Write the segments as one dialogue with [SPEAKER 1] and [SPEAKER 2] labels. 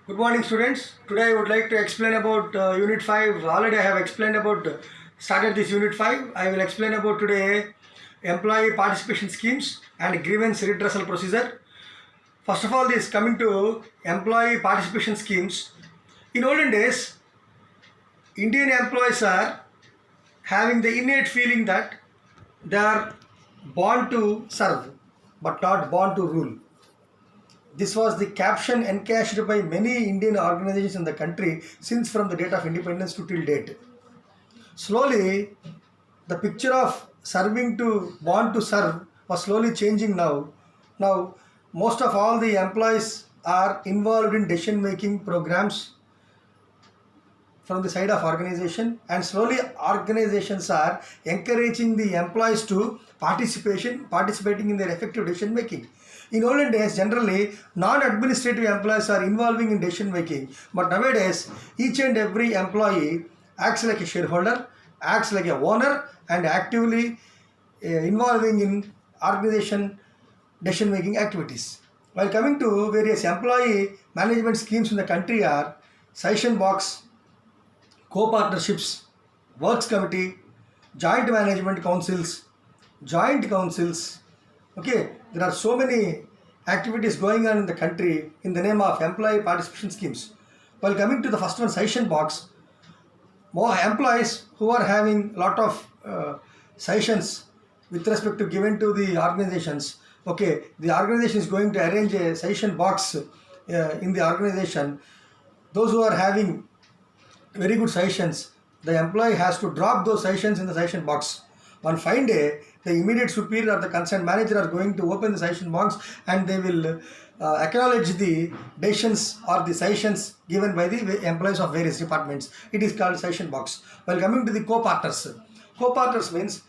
[SPEAKER 1] Good morning, students. Today I would like to explain about Unit 5. Already I have explained about, started this Unit 5. I will explain about today employee participation schemes and grievance redressal procedure. First of all, this coming to employee participation schemes. In olden days, Indian employees are having the innate feeling that they are born to serve but not born to rule. This was the caption encashed by many Indian organizations in the country since from the date of independence to till date. Slowly, the picture of serving to want to serve was slowly changing now. Now, most of all the employees are involved in decision making programs from the side of organization, and slowly organizations are encouraging the employees to participating in their effective decision making. In olden days, generally non-administrative employees are involving in decision making, but nowadays each and every employee acts like a shareholder, acts like a owner, and actively involving in organization decision making activities. While coming to various employee management schemes in the country are session box, co-partnerships, works committee, joint management councils, joint councils. Okay, there are so many activities going on in the country in the name of employee participation schemes. While coming to the first one, session box, more employees who are having lot of sessions with respect to given to the organizations. Okay, the organization is going to arrange a session box in the organization. Those who are having very good sessions, the employee has to drop those sessions in the session box. One fine day, the immediate superior or the concerned manager are going to open the session box and they will acknowledge the decisions or the sessions given by the employees of various departments. It is called session box. While coming to the co-partners, co-partners means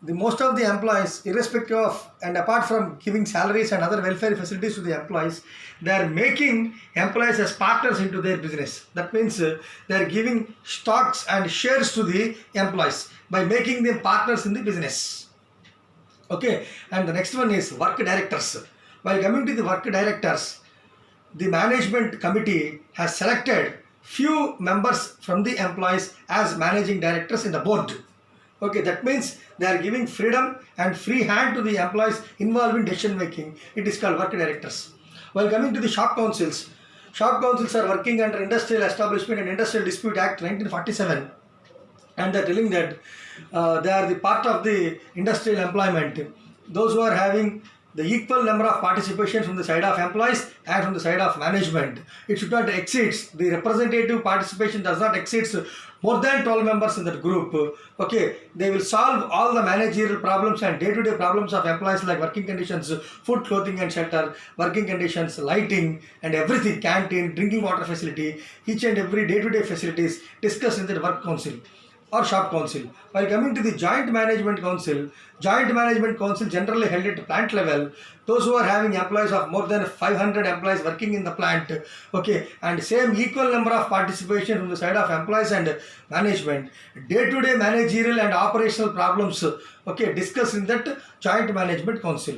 [SPEAKER 1] the most of the employees, irrespective of and apart from giving salaries and other welfare facilities to the employees, they are making employees as partners into their business. That means they are giving stocks and shares to the employees by making them partners in the business. Okay, and the next one is work directors. While coming to the work directors, the management committee has selected few members from the employees as managing directors in the board. Okay, that means they are giving freedom and free hand to the employees involved in decision making. It is called work directors. While coming to the shop councils are working under Industrial Establishment and Industrial Dispute Act 1947, and they are telling that they are the part of the industrial employment. Those who are having the equal number of participation from the side of employees and from the side of management. It should not exceed, the representative participation does not exceed more than 12 members in that group. Okay, they will solve all the managerial problems and day-to-day problems of employees like working conditions, food, clothing and shelter, working conditions, lighting and everything, canteen, drinking water facility, each and every day-to-day facilities discussed in the work council or shop council. While coming to the joint management council generally held at plant level. Those who are having employees of more than 500 employees working in the plant, okay, and same equal number of participation from the side of employees and management, day-to-day managerial and operational problems, okay, discussed in that joint management council.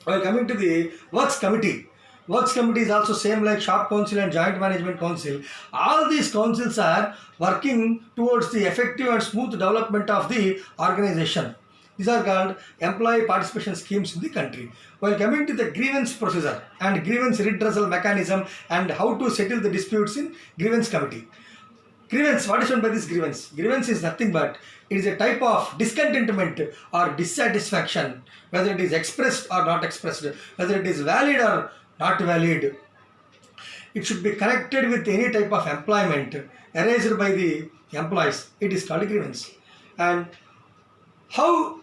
[SPEAKER 1] While coming to the works committee is also same like shop council and joint management council. All these councils are working towards the effective and smooth development of the organization. These are called employee participation schemes in the country. While coming to the grievance procedure and grievance redressal mechanism and how to settle the disputes in grievance committee. Grievance, what is meant by this grievance? Grievance is nothing but it is a type of discontentment or dissatisfaction, whether it is expressed or not expressed, whether it is valid or not valid. It should be connected with any type of employment arised by the employees. It is called grievance. And how,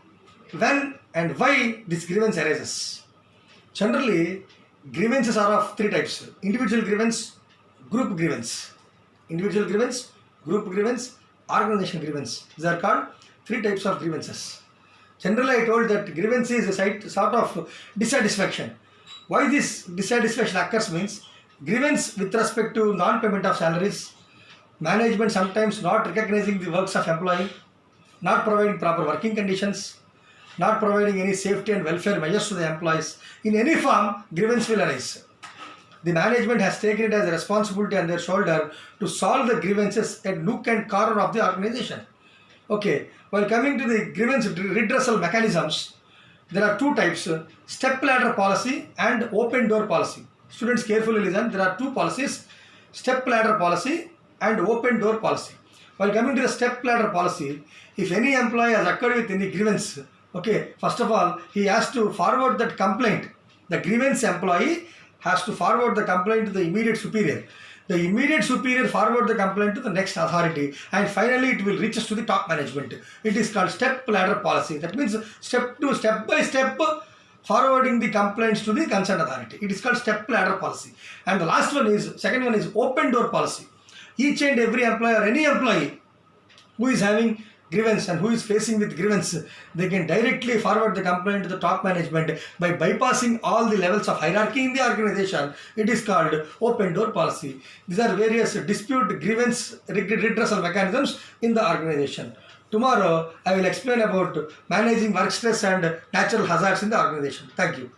[SPEAKER 1] when and why this grievance arises? Generally, grievances are of three types: individual grievance, group grievance. Individual grievance, group grievance, organization grievance. These are called three types of grievances. Generally, I told that grievance is a sort of dissatisfaction. Why this dissatisfaction occurs means grievance with respect to non-payment of salaries, management sometimes not recognizing the works of employee, not providing proper working conditions, not providing any safety and welfare measures to the employees. In any form, grievance will arise. The management has taken it as a responsibility on their shoulder to solve the grievances at nook and corner of the organization. Okay, while coming to the grievance redressal mechanisms, there are two types, step ladder policy and open door policy. Students carefully listen, there are two policies, step ladder policy and open door policy. While coming to the step ladder policy, if any employee has occurred with any grievance, okay, first of all, he has to forward that complaint. The grievance employee has to forward the complaint to the immediate superior. The immediate superior forward the complaint to the next authority, and finally it will reach us to the top management. It is called step ladder policy. That means step by step forwarding the complaints to the concerned authority. It is called step ladder policy. And the last one is, second one is open door policy. Each and every employee or any employee who is having grievance and who is facing with grievance, they can directly forward the complaint to the top management by bypassing all the levels of hierarchy in the organization. It is called open door policy. These are various dispute grievance redressal mechanisms in the organization. Tomorrow I will explain about managing work stress and natural hazards in the organization. Thank you.